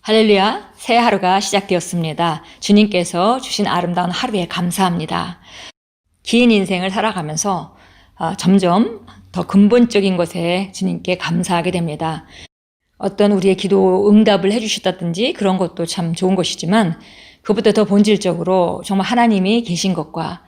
할렐루야, 새 하루가 시작되었습니다. 주님께서 주신 아름다운 하루에 감사합니다. 긴 인생을 살아가면서 점점 더 근본적인 것에 주님께 감사하게 됩니다. 어떤 우리의 기도 응답을 해주셨다든지 그런 것도 참 좋은 것이지만 그것보다 더 본질적으로 정말 하나님이 계신 것과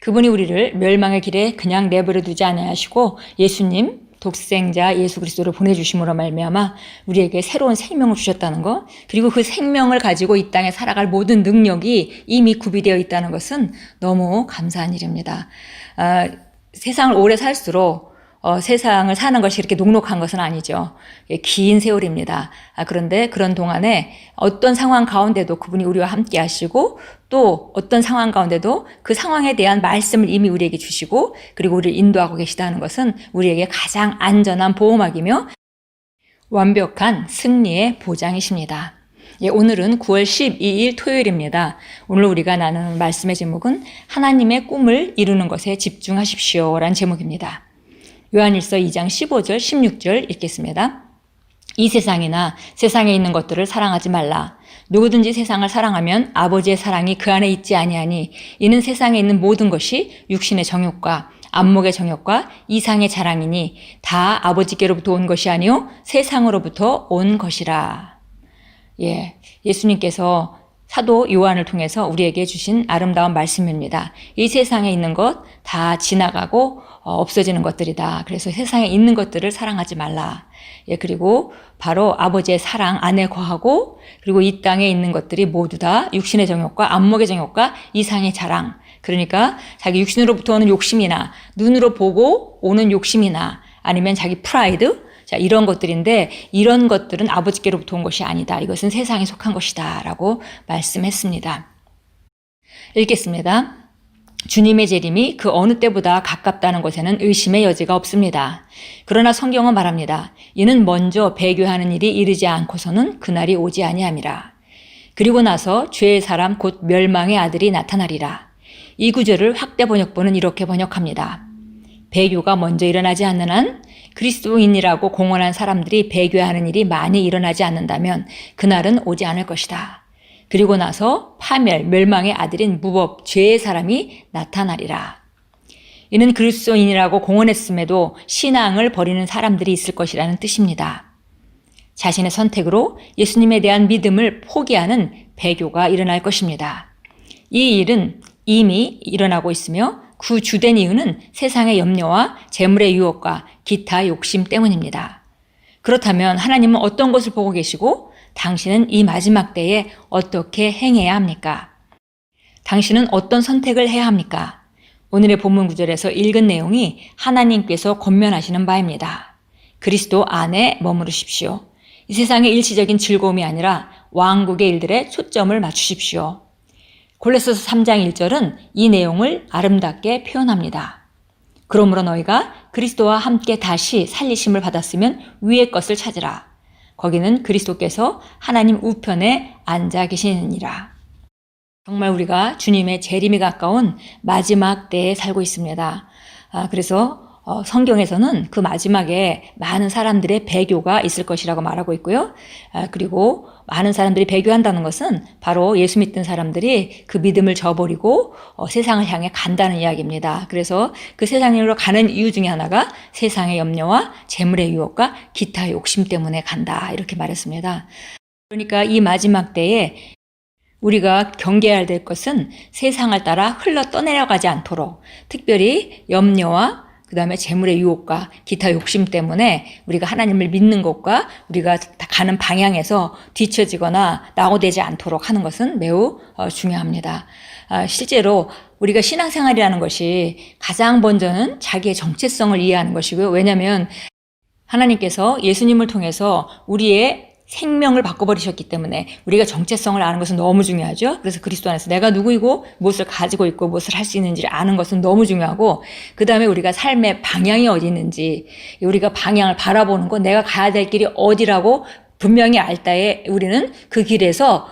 그분이 우리를 멸망의 길에 그냥 내버려 두지 아니하시고 예수님 독생자 예수 그리스도를 보내주심으로 말미암아 우리에게 새로운 생명을 주셨다는 것, 그리고 그 생명을 가지고 이 땅에 살아갈 모든 능력이 이미 구비되어 있다는 것은 너무 감사한 일입니다. 세상을 오래 살수록 세상을 사는 것이 이렇게 녹록한 것은 아니죠. 긴 세월입니다. 그런데 그런 동안에 어떤 상황 가운데도 그분이 우리와 함께 하시고 또 어떤 상황 가운데도 그 상황에 대한 말씀을 이미 우리에게 주시고 그리고 우리를 인도하고 계시다는 것은 우리에게 가장 안전한 보호막이며 완벽한 승리의 보장이십니다. 오늘은 9월 12일 토요일입니다. 오늘 우리가 나누는 말씀의 제목은 하나님의 꿈을 이루는 것에 집중하십시오 라는 제목입니다. 요한일서 2장 15절 16절 읽겠습니다. 이 세상이나 세상에 있는 것들을 사랑하지 말라. 누구든지 세상을 사랑하면 아버지의 사랑이 그 안에 있지 아니하니 이는 세상에 있는 모든 것이 육신의 정욕과 안목의 정욕과 이상의 자랑이니 다 아버지께로부터 온 것이 아니요 세상으로부터 온 것이라. 예수님께서 사도 요한을 통해서 우리에게 주신 아름다운 말씀입니다. 이 세상에 있는 것 다 지나가고 없어지는 것들이다. 그래서 세상에 있는 것들을 사랑하지 말라. 그리고 바로 아버지의 사랑 안에 거하고 그리고 이 땅에 있는 것들이 모두 다 육신의 정욕과 안목의 정욕과 이상의 자랑. 그러니까 자기 육신으로부터 오는 욕심이나 눈으로 보고 오는 욕심이나 아니면 자기 프라이드, 이런 것들인데 이런 것들은 아버지께로부터 온 것이 아니다. 이것은 세상에 속한 것이다 라고 말씀했습니다. 읽겠습니다. 주님의 재림이 그 어느 때보다 가깝다는 것에는 의심의 여지가 없습니다. 그러나 성경은 말합니다. 이는 먼저 배교하는 일이 이르지 않고서는 그날이 오지 아니함이라. 그리고 나서 죄의 사람 곧 멸망의 아들이 나타나리라. 이 구절을 확대 번역본은 이렇게 번역합니다. 배교가 먼저 일어나지 않는 한 그리스도인이라고 공언한 사람들이 배교하는 일이 많이 일어나지 않는다면 그날은 오지 않을 것이다. 그리고 나서 파멸, 멸망의 아들인 무법, 죄의 사람이 나타나리라. 이는 그리스도인이라고 공언했음에도 신앙을 버리는 사람들이 있을 것이라는 뜻입니다. 자신의 선택으로 예수님에 대한 믿음을 포기하는 배교가 일어날 것입니다. 이 일은 이미 일어나고 있으며 그 주된 이유는 세상의 염려와 재물의 유혹과 기타 욕심 때문입니다. 그렇다면 하나님은 어떤 것을 보고 계시고 당신은 이 마지막 때에 어떻게 행해야 합니까? 당신은 어떤 선택을 해야 합니까? 오늘의 본문 구절에서 읽은 내용이 하나님께서 권면하시는 바입니다. 그리스도 안에 머무르십시오. 이 세상의 일시적인 즐거움이 아니라 왕국의 일들에 초점을 맞추십시오. 골로새서 3장 1절은 이 내용을 아름답게 표현합니다. 그러므로 너희가 그리스도와 함께 다시 살리심을 받았으면 위의 것을 찾으라. 거기는 그리스도께서 하나님 우편에 앉아 계시느니라. 정말 우리가 주님의 재림이 가까운 마지막 때에 살고 있습니다. 그래서 성경에서는 그 마지막에 많은 사람들의 배교가 있을 것이라고 말하고 있고요. 그리고 많은 사람들이 배교한다는 것은 바로 예수 믿던 사람들이 그 믿음을 저버리고 세상을 향해 간다는 이야기입니다. 그래서 그 세상으로 가는 이유 중에 하나가 세상의 염려와 재물의 유혹과 기타 욕심 때문에 간다. 이렇게 말했습니다. 그러니까 이 마지막 때에 우리가 경계해야 될 것은 세상을 따라 흘러 떠내려가지 않도록 특별히 염려와 그 다음에 재물의 유혹과 기타 욕심 때문에 우리가 하나님을 믿는 것과 우리가 가는 방향에서 뒤처지거나 낙오되지 않도록 하는 것은 매우 중요합니다. 실제로 우리가 신앙생활이라는 것이 가장 먼저는 자기의 정체성을 이해하는 것이고요. 왜냐하면 하나님께서 예수님을 통해서 우리의 생명을 바꿔버리셨기 때문에 우리가 정체성을 아는 것은 너무 중요하죠. 그래서 그리스도 안에서 내가 누구이고 무엇을 가지고 있고 무엇을 할 수 있는지를 아는 것은 너무 중요하고 그 다음에 우리가 삶의 방향이 어디 있는지 우리가 방향을 바라보는 것 내가 가야 될 길이 어디라고 분명히 알 때에 우리는 그 길에서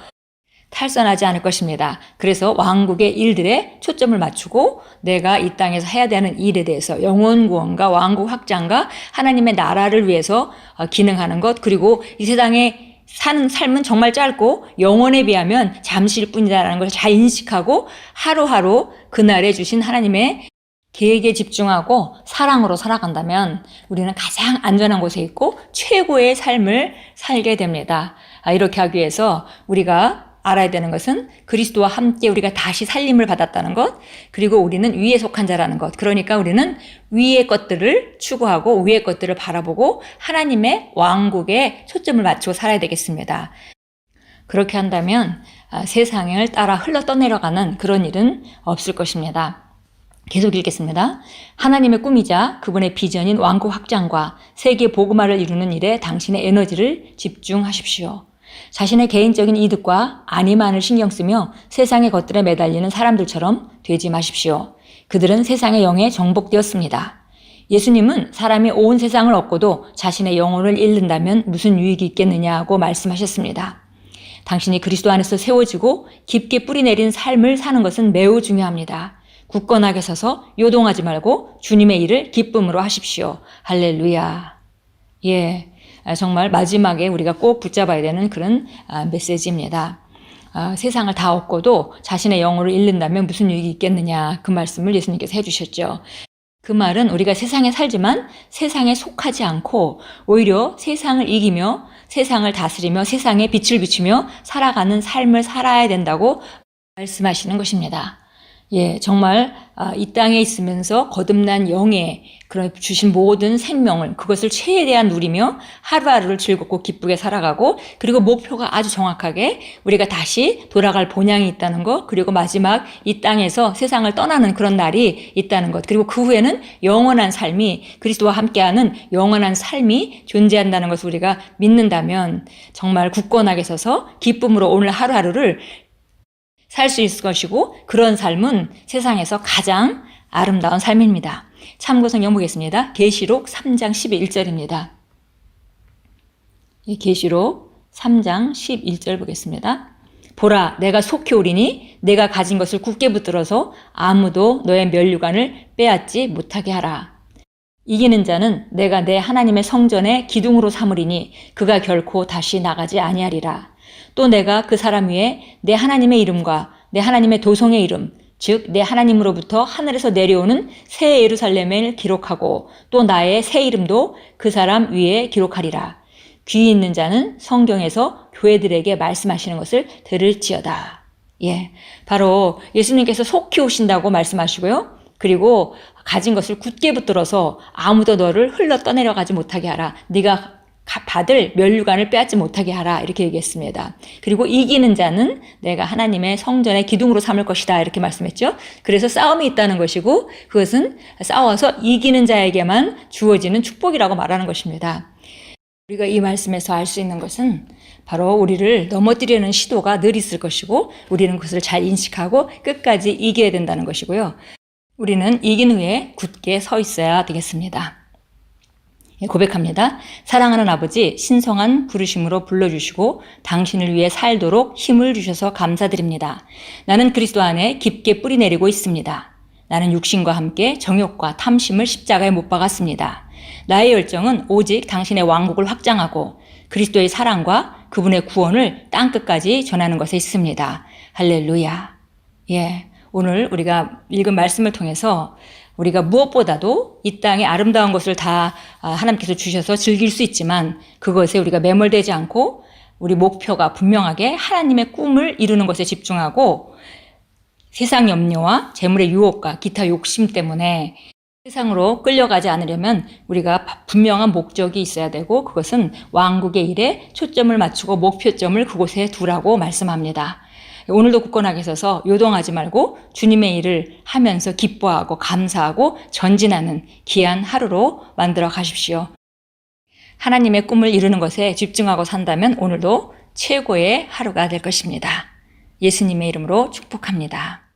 탈선하지 않을 것입니다. 그래서 왕국의 일들에 초점을 맞추고 내가 이 땅에서 해야 되는 일에 대해서 영혼 구원과 왕국 확장과 하나님의 나라를 위해서 기능하는 것 그리고 이 세상에 사는 삶은 정말 짧고 영원에 비하면 잠시일 뿐이다라는 걸 잘 인식하고 하루하루 그날에 주신 하나님의 계획에 집중하고 사랑으로 살아간다면 우리는 가장 안전한 곳에 있고 최고의 삶을 살게 됩니다. 이렇게 하기 위해서 우리가 알아야 되는 것은 그리스도와 함께 우리가 다시 살림을 받았다는 것, 그리고 우리는 위에 속한 자라는 것. 그러니까 우리는 위의 것들을 추구하고 위의 것들을 바라보고 하나님의 왕국에 초점을 맞추고 살아야 되겠습니다. 그렇게 한다면 세상을 따라 흘러 떠내려가는 그런 일은 없을 것입니다. 계속 읽겠습니다. 하나님의 꿈이자 그분의 비전인 왕국 확장과 세계 복음화를 이루는 일에 당신의 에너지를 집중하십시오. 자신의 개인적인 이득과 안위만을 신경 쓰며 세상의 것들에 매달리는 사람들처럼 되지 마십시오. 그들은 세상의 영에 정복되었습니다. 예수님은 사람이 온 세상을 얻고도 자신의 영혼을 잃는다면 무슨 유익이 있겠느냐고 말씀하셨습니다. 당신이 그리스도 안에서 세워지고 깊게 뿌리내린 삶을 사는 것은 매우 중요합니다. 굳건하게 서서 요동하지 말고 주님의 일을 기쁨으로 하십시오. 할렐루야. 예. 정말 마지막에 우리가 꼭 붙잡아야 되는 그런 메시지입니다. 세상을 다 얻고도 자신의 영혼을 잃는다면 무슨 유익이 있겠느냐, 그 말씀을 예수님께서 해주셨죠. 그 말은 우리가 세상에 살지만 세상에 속하지 않고 오히려 세상을 이기며 세상을 다스리며 세상에 빛을 비추며 살아가는 삶을 살아야 된다고 말씀하시는 것입니다. 예, 정말 이 땅에 있으면서 거듭난 영의 그런 주신 모든 생명을 그것을 최대한 누리며 하루하루를 즐겁고 기쁘게 살아가고, 그리고 목표가 아주 정확하게 우리가 다시 돌아갈 본향이 있다는 것, 그리고 마지막 이 땅에서 세상을 떠나는 그런 날이 있다는 것, 그리고 그 후에는 영원한 삶이, 그리스도와 함께하는 영원한 삶이 존재한다는 것을 우리가 믿는다면 정말 굳건하게 서서 기쁨으로 오늘 하루하루를 살 수 있을 것이고, 그런 삶은 세상에서 가장 아름다운 삶입니다. 참고 성경 보겠습니다. 계시록 3장 11절입니다. 계시록 3장 11절 보겠습니다. 보라, 내가 속히 오리니 내가 가진 것을 굳게 붙들어서 아무도 너의 면류관을 빼앗지 못하게 하라. 이기는 자는 내가 내 하나님의 성전에 기둥으로 삼으리니 그가 결코 다시 나가지 아니하리라. 또 내가 그 사람 위에 내 하나님의 이름과 내 하나님의 도성의 이름, 즉 내 하나님으로부터 하늘에서 내려오는 새 예루살렘을 기록하고 또 나의 새 이름도 그 사람 위에 기록하리라. 귀 있는 자는 성경에서 교회들에게 말씀하시는 것을 들을지어다. 예, 바로 예수님께서 속히 오신다고 말씀하시고요. 그리고 가진 것을 굳게 붙들어서 아무도 너를 흘러 떠내려가지 못하게 하라. 네가 받을 면류관을 빼앗지 못하게 하라, 이렇게 얘기했습니다. 그리고 이기는 자는 내가 하나님의 성전의 기둥으로 삼을 것이다, 이렇게 말씀했죠. 그래서 싸움이 있다는 것이고 그것은 싸워서 이기는 자에게만 주어지는 축복이라고 말하는 것입니다. 우리가 이 말씀에서 알 수 있는 것은 바로 우리를 넘어뜨리려는 시도가 늘 있을 것이고 우리는 그것을 잘 인식하고 끝까지 이겨야 된다는 것이고요. 우리는 이긴 후에 굳게 서 있어야 되겠습니다. 고백합니다. 사랑하는 아버지, 신성한 부르심으로 불러주시고 당신을 위해 살도록 힘을 주셔서 감사드립니다. 나는 그리스도 안에 깊게 뿌리내리고 있습니다. 나는 육신과 함께 정욕과 탐심을 십자가에 못 박았습니다. 나의 열정은 오직 당신의 왕국을 확장하고 그리스도의 사랑과 그분의 구원을 땅끝까지 전하는 것에 있습니다. 할렐루야. 예, 오늘 우리가 읽은 말씀을 통해서 우리가 무엇보다도 이 땅의 아름다운 것을 다 하나님께서 주셔서 즐길 수 있지만 그것에 우리가 매몰되지 않고 우리 목표가 분명하게 하나님의 꿈을 이루는 것에 집중하고 세상 염려와 재물의 유혹과 기타 욕심 때문에 세상으로 끌려가지 않으려면 우리가 분명한 목적이 있어야 되고 그것은 왕국의 일에 초점을 맞추고 목표점을 그곳에 두라고 말씀합니다. 오늘도 굳건하게 서서 요동하지 말고 주님의 일을 하면서 기뻐하고 감사하고 전진하는 귀한 하루로 만들어 가십시오. 하나님의 꿈을 이루는 것에 집중하고 산다면 오늘도 최고의 하루가 될 것입니다. 예수님의 이름으로 축복합니다.